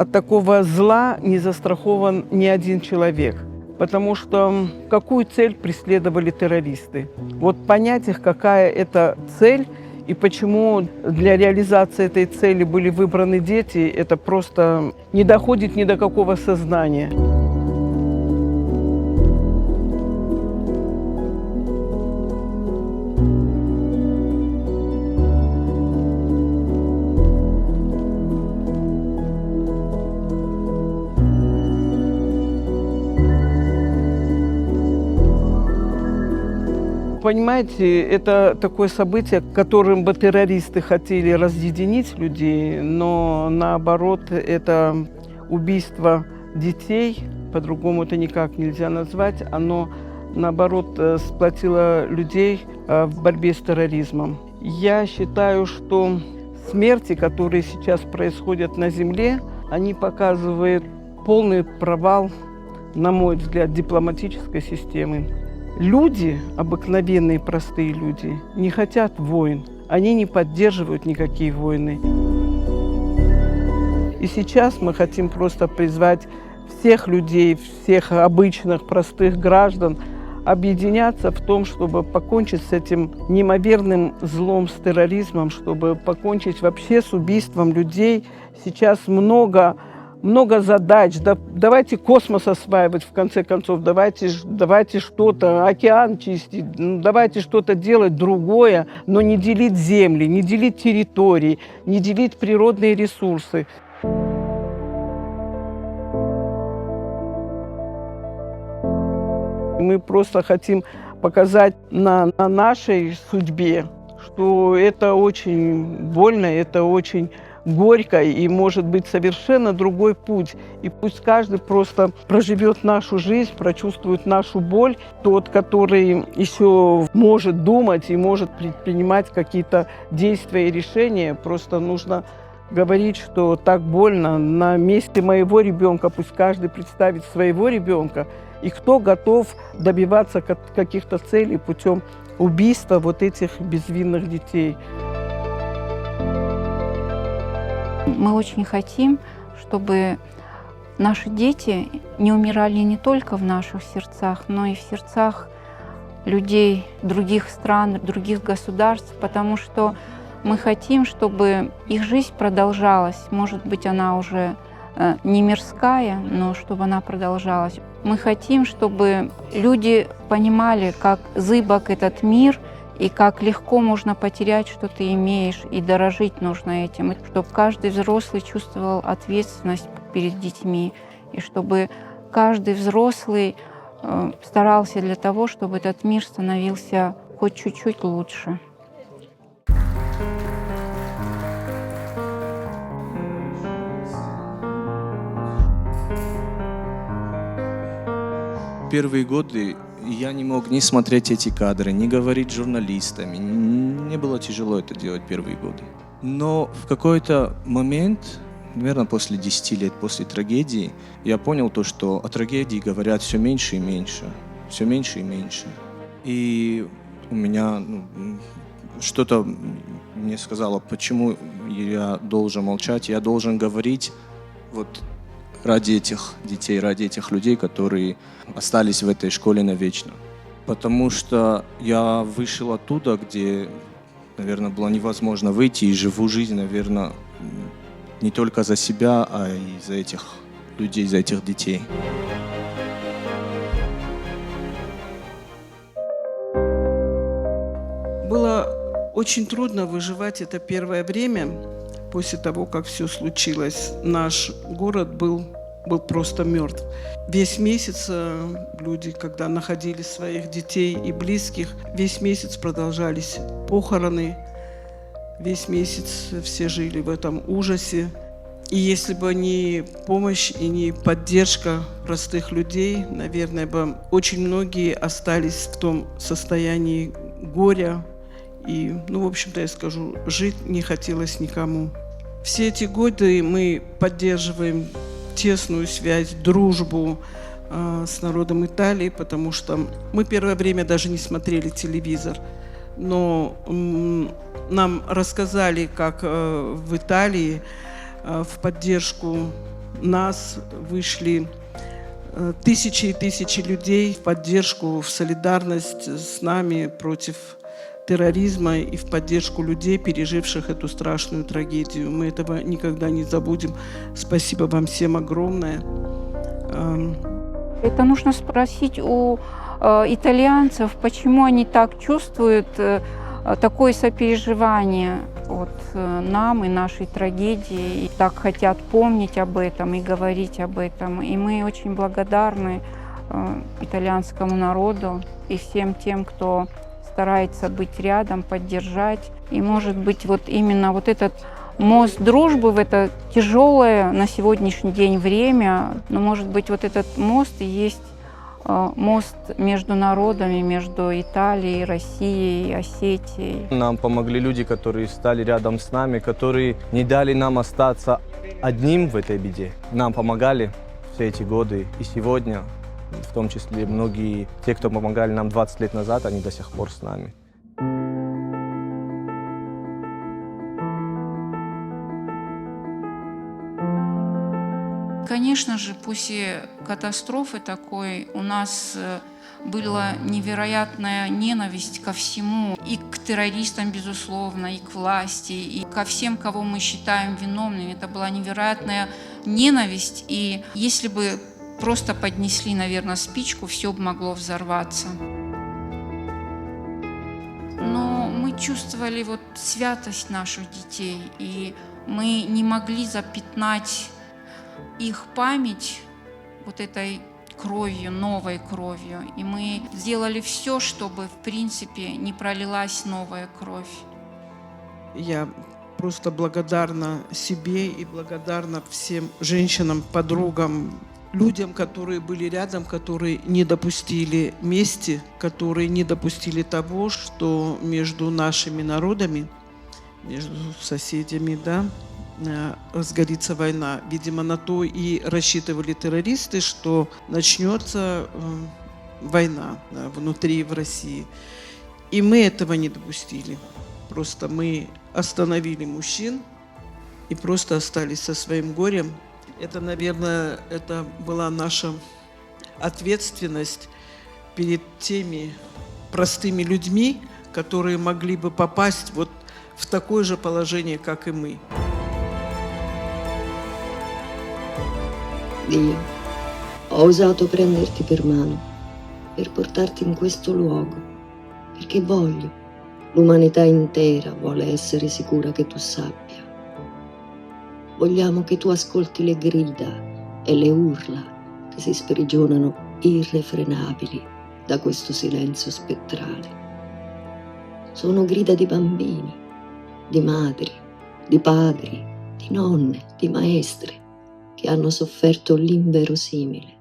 от такого зла не застрахован ни один человек. Потому что какую цель преследовали террористы? Вот понять их, какая это цель, и почему для реализации этой цели были выбраны дети, это просто не доходит ни до какого сознания. Понимаете, это такое событие, которым бы террористы хотели разъединить людей, но наоборот, это убийство детей, по-другому это никак нельзя назвать, оно наоборот сплотило людей в борьбе с терроризмом. Я считаю, что смерти, которые сейчас происходят на Земле, они показывают полный провал, на мой взгляд, дипломатической системы. Люди, обыкновенные простые люди, не хотят войн. Они не поддерживают никакие войны. И сейчас мы хотим просто призвать всех людей, всех обычных простых граждан объединяться в том, чтобы покончить с этим неимоверным злом, с терроризмом, чтобы покончить вообще с убийством людей. Сейчас много задач. Давайте космос осваивать, в конце концов. Давайте что-то, океан чистить. Давайте что-то делать другое, но не делить земли, не делить территории, не делить природные ресурсы. Мы просто хотим показать на нашей судьбе, что это очень больно, это очень горько, и может быть совершенно другой путь. И пусть каждый просто проживет нашу жизнь, прочувствует нашу боль. Тот, который еще может думать и может предпринимать какие-то действия и решения, просто нужно говорить, что так больно. На месте моего ребенка пусть каждый представит своего ребенка, и кто готов добиваться каких-то целей путем убийства вот этих безвинных детей. Мы очень хотим, чтобы наши дети не умирали не только в наших сердцах, но и в сердцах людей других стран, других государств, потому что мы хотим, чтобы их жизнь продолжалась. Может быть, она уже не мирская, но чтобы она продолжалась. Мы хотим, чтобы люди понимали, как зыбок этот мир, и как легко можно потерять, что ты имеешь, и дорожить нужно этим. И чтобы каждый взрослый чувствовал ответственность перед детьми, и чтобы каждый взрослый старался для того, чтобы этот мир становился хоть чуть-чуть лучше. Первые годы я не мог ни смотреть эти кадры, ни говорить с журналистами. Мне было тяжело это делать первые годы. Но в какой-то момент, наверное, после 10 лет, после трагедии, я понял то, что о трагедии говорят все меньше и меньше. Все меньше и меньше. И у меня что-то мне сказало, почему я должен молчать, я должен говорить вот ради этих детей, ради этих людей, которые остались в этой школе навечно. Потому что я вышел оттуда, где, наверное, было невозможно выйти, и живу жизнь, наверное, не только за себя, а и за этих людей, за этих детей. Было очень трудно выживать это первое время. После того, как все случилось, наш город был просто мертв. Весь месяц люди, когда находили своих детей и близких, весь месяц продолжались похороны, весь месяц все жили в этом ужасе. И если бы не помощь и не поддержка простых людей, наверное, бы очень многие остались в том состоянии горя. И, в общем-то, я скажу, жить не хотелось никому. Все эти годы мы поддерживаем тесную связь, дружбу с народом Италии, потому что мы первое время даже не смотрели телевизор. Но нам рассказали, как в Италии в поддержку нас вышли тысячи и тысячи людей в поддержку, в солидарность с нами против терроризма и в поддержку людей, переживших эту страшную трагедию. Мы этого никогда не забудем. Спасибо вам всем огромное. Это нужно спросить у итальянцев, почему они так чувствуют такое сопереживание от нам и нашей трагедии, и так хотят помнить об этом и говорить об этом. И мы очень благодарны итальянскому народу и всем тем, кто старается быть рядом, поддержать. И, может быть, вот именно вот этот мост дружбы в это тяжелое на сегодняшний день время, но, может быть, вот этот мост и есть мост между народами, между Италией, Россией, Осетией. Нам помогли люди, которые стали рядом с нами, которые не дали нам остаться одним в этой беде. Нам помогали все эти годы и сегодня, в том числе многие, те, кто помогали нам 20 лет назад, они до сих пор с нами. Конечно же, после катастрофы такой у нас была невероятная ненависть ко всему, и к террористам, безусловно, и к власти, и ко всем, кого мы считаем виновными. Это была невероятная ненависть, и если бы просто поднесли, наверное, спичку, все бы могло взорваться. Но мы чувствовали вот святость наших детей, и мы не могли запятнать их память вот этой кровью, новой кровью. И мы сделали все, чтобы, в принципе, не пролилась новая кровь. Я просто благодарна себе и благодарна всем женщинам, подругам, людям, которые были рядом, которые не допустили мести, которые не допустили того, что между нашими народами, между соседями, да, разгорится война. Видимо, на то и рассчитывали террористы, что начнется война, да, внутри в России. И мы этого не допустили. Просто мы остановили мужчин и просто остались со своим горем. Это, наверное, это была наша ответственность перед теми простыми людьми, которые могли бы попасть вот в такое же положение, как и мы. Dio, ho osato prenderti per mano, per portarti in questo luogo, perché voglio, l'umanità intera vuole essere sicura che tu sappia. Vogliamo che tu ascolti le grida e le urla che si sprigionano irrefrenabili da questo silenzio spettrale. Sono grida di bambini, di madri, di padri, di nonne, di maestre, che hanno sofferto l'inverosimile